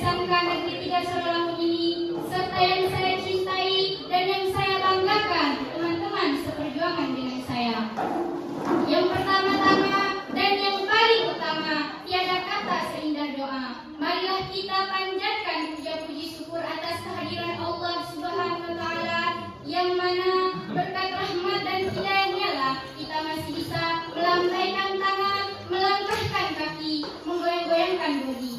SMK Negeri 3 Sorolangun ini, serta yang saya cintai dan yang saya banggakan, teman-teman seperjuangan dengan saya. Yang pertama-tama dan yang paling utama, tiada kata seindah doa. Marilah kita panjatkan puja-puji syukur atas kehadiran Allah Subhanahu wa Ta'ala, yang mana berkat rahmat dan hidayahnya lah kita masih bisa melambaikan tangan, melangkahkan kaki, menggoyang-goyangkan bodi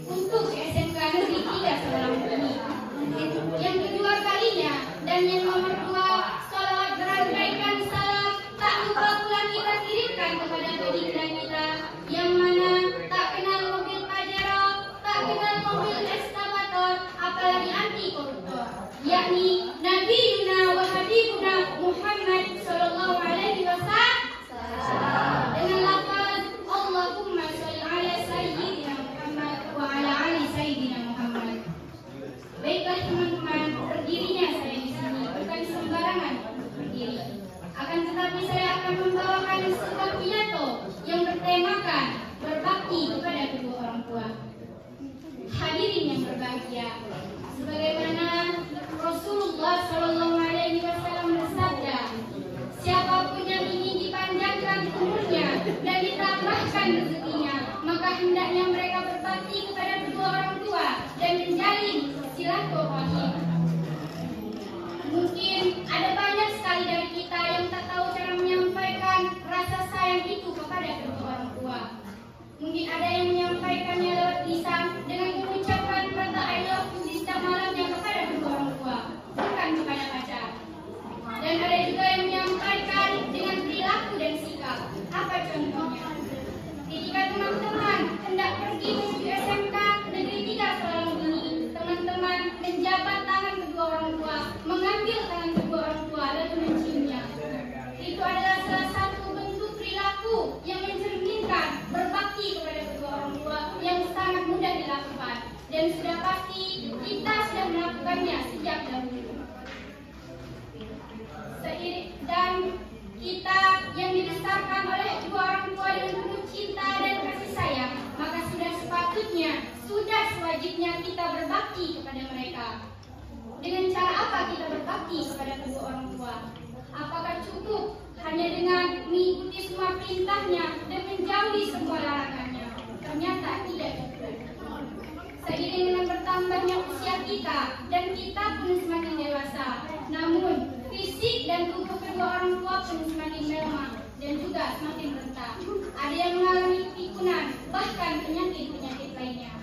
untuk SMK Negeri 3 Sorolangun ini. Yang kedua kalinya dan yang nomor dua, salawat berangkaikan salam tak lupa pula kita kirimkan kepada baginda kita, yang mana tak kenal mobil Pajero, tak kenal mobil ekskavator, apalagi anti koruptor, yakni Nabi Yuna wa Habibuna Muhammad Sallallahu Alaihi Wasallam, dengan lafaz Allahumma sholli ala Sayyidina Muhammad wa ala ali Sayyidina Muhammad. Baiklah teman-teman, berdirinya saya di sini bukan sembarangan berdiri. Akan tetapi saya akan membawakan sebuah pidato yang bertemakan berbakti kepada kedua orang tua. Hadirin yang berbahagia, sebagaimana Rasulullah Shallallahu Alaihi Wasallam bersabda, siapapun yang ingin dipanjangkan umurnya dan ditambahkan rezekinya, maka hendaknya mereka berbakti kepada kedua orang tua dan menjalin silaturahim. Mungkin ada banyak sekali dari kita yang tak tahu cara menyampaikan rasa sayang itu kepada kedua orang tua. Mungkin ada yang menyampaikannya lewat lisan dengan mengucapkan kata I love you di setiap malamnya kepada kedua orang tua, bukan kepada pacar. Dan ada juga yang menyampaikan dengan perilaku dan sikap. Apa contohnya? Ketika teman-teman hendak pergi menuju SMK Negeri 3 Sorolangun ini, teman-teman menjabat tangan kedua orang tua, mengambil tangan kedua orang tua lalu menciumnya. Itu adalah salah satu bentuk perilaku yang mencerminkan berbakti kepada kedua orang tua yang sangat mudah dilakukan, dan sudah pasti kita sudah melakukannya sejak dahulu. Dan kita yang dibesarkan oleh kedua orang tua dengan penuh cinta dan kasih sayang, maka sudah sepatutnya, sudah sewajibnya kita berbakti kepada mereka. Dengan cara apa kita berbakti kepada kedua orang tua? Apakah cukup hanya dengan mengikuti semua perintahnya dan menjauhi semua larangannya? Ternyata tidak cukup. Seiring dengan bertambahnya usia kita dan kita pun semakin dewasa, namun fisik dan tubuh kedua orang tua pun semakin melemah dan juga semakin rentan. Ada yang mengalami pikunan, bahkan penyakit-penyakit lainnya.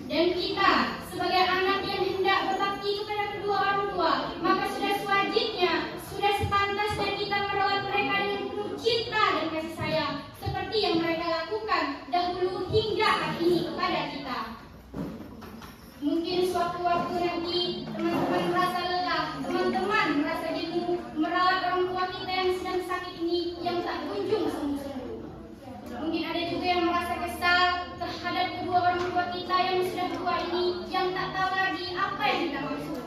Dan kita sebagai anak yang hendak berbakti kepada kedua orang tua, maka sudah sewajibnya, sudah sepantasnya kita merawat mereka dengan penuh cinta dan kasih sayang, seperti yang mereka lakukan dahulu hingga hari ini kepada kita. Mungkin suatu waktu nanti teman-teman merasa lelah, teman-teman merasa jenuh merawat orang tua kita yang sedang sakit ini, yang tak kunjung sembuh-sembuh. Mungkin ada juga yang merasa kesal terhadap kedua orang tua kita yang sudah tua ini, yang tak tahu lagi apa yang kita maksud.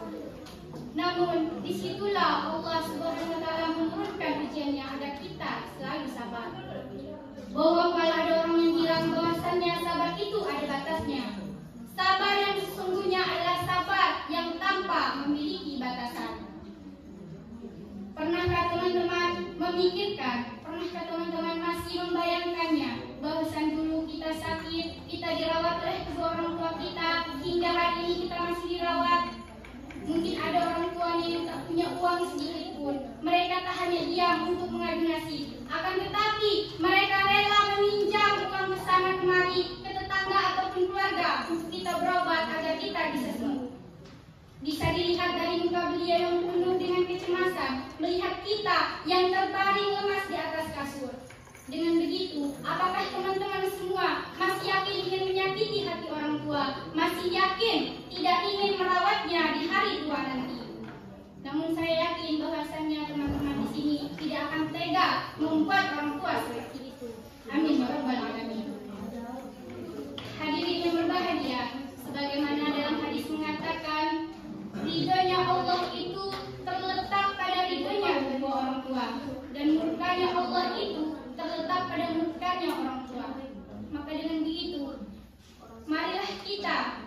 Namun disitulah Allah Subhanahu wa Ta'ala menurunkan ujiannya agar kita selalu sabar. Bahwa kalau ada orang yang bilang bahwasannya sabar itu ada batasnya, sabar yang sesungguhnya adalah sabar yang tanpa memiliki batasan. Pernahkah teman-teman memikirkan, pernahkah teman-teman masih membayangkannya bahwasan dulu kita sakit, kita dirawat oleh kedua orang tua kita, hingga hari ini kita masih dirawat? Mungkin ada orang tuanya yang tak punya uang sedikit pun, mereka tak hanya diam untuk mengadu nasib, akan tetapi mereka rela meminjam uang kesana kemari ke tetangga ataupun keluarga untuk kita berobat agar kita bisa sembuh. Bisa dilihat dari muka beliau yang penuh dengan kecemasan, melihat kita yang terbaring lemas di atas kasur. Dengan begitu, apakah teman-teman semua masih yakin ingin menyakiti hati orang tua, masih yakin tidak ingin merawatnya di hari tua nanti? Namun saya yakin bahwasannya teman-teman di sini tidak akan tega membuat orang tua seperti itu. Amin ya rabbal alamin. Hadirin yang berbahagia, sebagaimana dalam hadis mengatakan, ridhonya Allah itu terletak pada ridhonya kedua orang tua, dan murkanya Allah itu terletak pada murkanya orang tua. Maka dengan begitu, marilah kita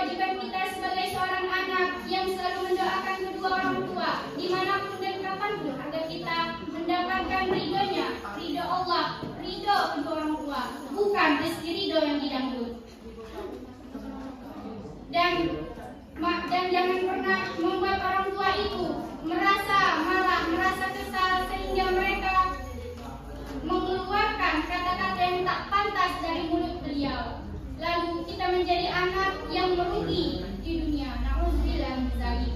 kewajiban kita sebagai seorang anak yang selalu mendoakan kedua orang tua dimanapun dan kapanpun agar kita mendapatkan ridhonya, ridho Allah, ridho kedua orang tua, bukan rezeki ridho yang didangdut. Dan jangan pernah membuat orang tua itu merasa marah, merasa kesal sehingga mereka mengeluarkan kata-kata yang tak pantas dari mulut beliau. Lalu kita menjadi anak yang merugi di dunia. Na'udzubillah min dzalik.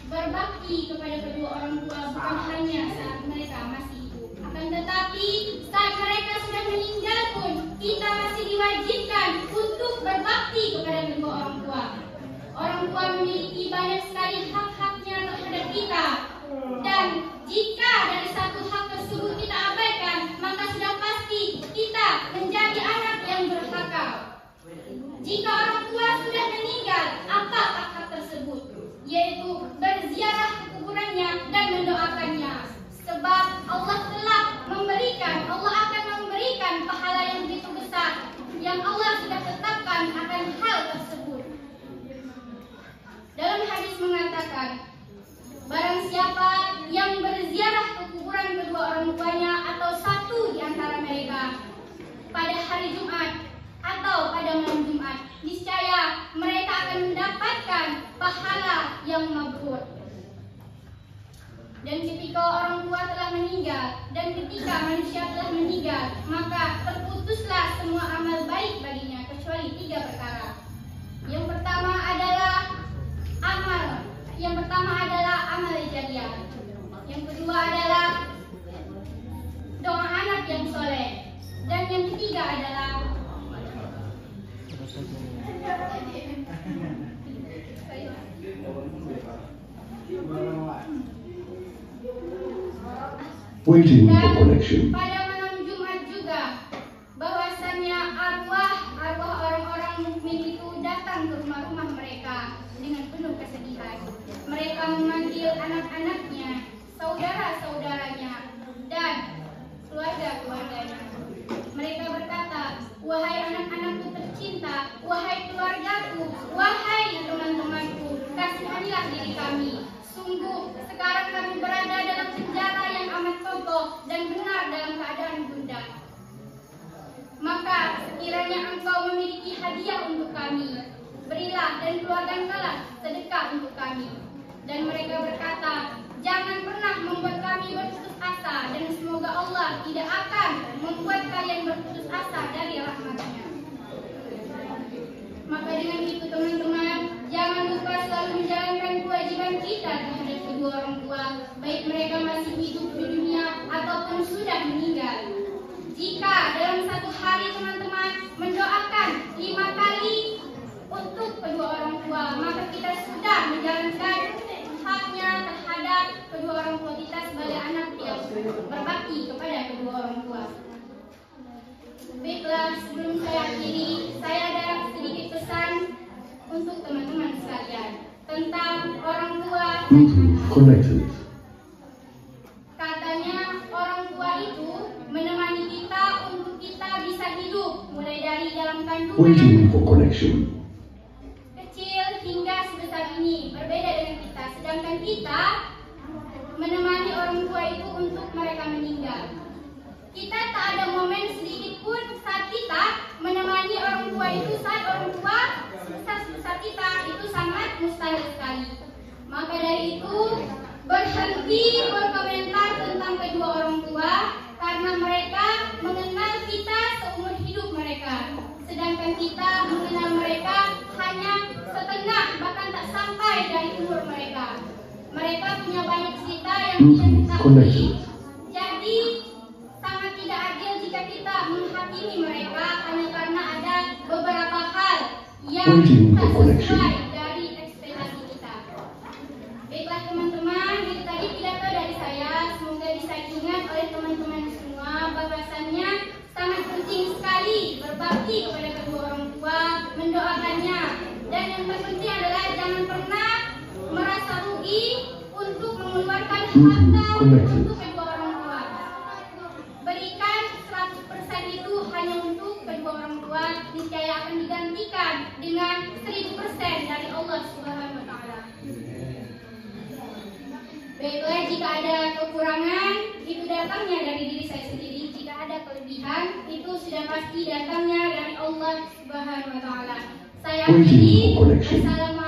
Berbakti kepada kedua orang tua bukan hanya saat mereka masih hidup, akan tetapi saat mereka sudah meninggal pun kita masih diwajibkan untuk berbakti kepada kedua orang tua. Orang tua memiliki banyak sekali hak-haknya terhadap kita, dan jika dari satu hak tersebut kita abaikan, maka sudah pasti kita menjadi anak yang durhaka. Jika orang tua sudah meninggal, apa hak tersebut? Yaitu berziarah ke kuburannya dan mendoakannya. Sebab Allah telah memberikan, Allah akan memberikan pahala yang begitu besar yang Allah sudah tetapkan akan hal tersebut. Dalam hadis mengatakan, barang siapa yang berziarah ke kuburan kedua orang tuanya atau satu di antara mereka pada hari Jumat atau pada malam Jumat, niscaya mereka akan mendapatkan pahala yang mabrur. Dan ketika orang tua telah meninggal dan ketika manusia telah meninggal, maka terputuslah semua amal baik baginya kecuali 3 perkara. Yang pertama adalah amal jariah. Yang kedua adalah doa anak yang soleh. Dan yang ketiga adalah waiting for connection. Pada malam Jumat juga, bahwasannya arwah orang-orang mukmin itu datang ke rumah-rumah mereka dengan penuh kesedihan. Mereka memanggil anak-anaknya, saudara-saudaranya, dan keluarga-keluarganya. Mereka berkata, wahai anak-anakku tercinta, wahai keluargaku, wahai teman-temanku, kasihanilah diri kami. Sungguh, sekarang kami berada dalam penjara yang amat kokoh dan benar dalam keadaan gundah. Maka sekiranya engkau memiliki hadiah untuk kami, berilah dan keluarkanlah sedekah untuk kami. Dan mereka berkata, jangan pernah membuat kami berputus asa, dan semoga Allah tidak akan membuat kalian berputus asa dari rahmat-Nya. Maka dengan itu teman-teman, jangan lupa selalu menjalankan kewajiban kita terhadap kedua orang tua, baik mereka masih hidup di dunia ataupun sudah meninggal. Jika dalam satu hari teman-teman mendoakan 5 kali untuk kedua orang tua, maka kita sudah menjalankan haknya terhadap kedua orang tua kita sebagai anak yang berbakti kepada kedua orang tua. Baiklah, sebelum saya akhiri, saya ada sedikit pesan untuk teman-teman sekalian tentang orang tua dan anak. Connected. Katanya orang tua itu menemani kita untuk kita bisa hidup, mulai dari dalam kandungan Waiting for connection. kecil hingga sebesar ini, berbeda dengan kita. Sedangkan kita menemani orang tua itu untuk mereka meninggal. Kita tak ada momen sedikit pun saat kita menemani orang tua itu saat orang tua sebesar kita, itu sangat mustahil sekali. Maka dari itu, berhenti berkomentar tentang kedua orang tua karena mereka mengenal kita seumur hidup mereka, sedangkan kita mengenal mereka hanya setengah, bahkan tak sampai dari umur mereka. Mereka punya banyak cerita yang tidak diketahui. Jadi sangat tidak adil jika kita menghakimi mereka hanya karena ada beberapa hal yang tak sesuai dari ekspektasi kita. Baiklah teman-teman, itu tadi pidato dari saya. Semoga bisa diingat oleh teman-teman semua bahwasannya sangat penting sekali berbakti kepada kedua orang tua, mendoakannya. Dan yang terpenting adalah jangan pernah merasa rugi untuk mengeluarkan harta untuk kedua orang tua. Berikan 100% itu hanya untuk kedua orang tua, niscaya akan diganti pastikan dengan 1000% dari Allah Subhanahu wa taala. Baiklah, jika ada kekurangan itu datangnya dari diri saya sendiri, jika ada kelebihan itu sudah pasti datangnya dari Allah Subhanahu wa taala. Saya Waiting akhiri. for connection. Assalamualaikum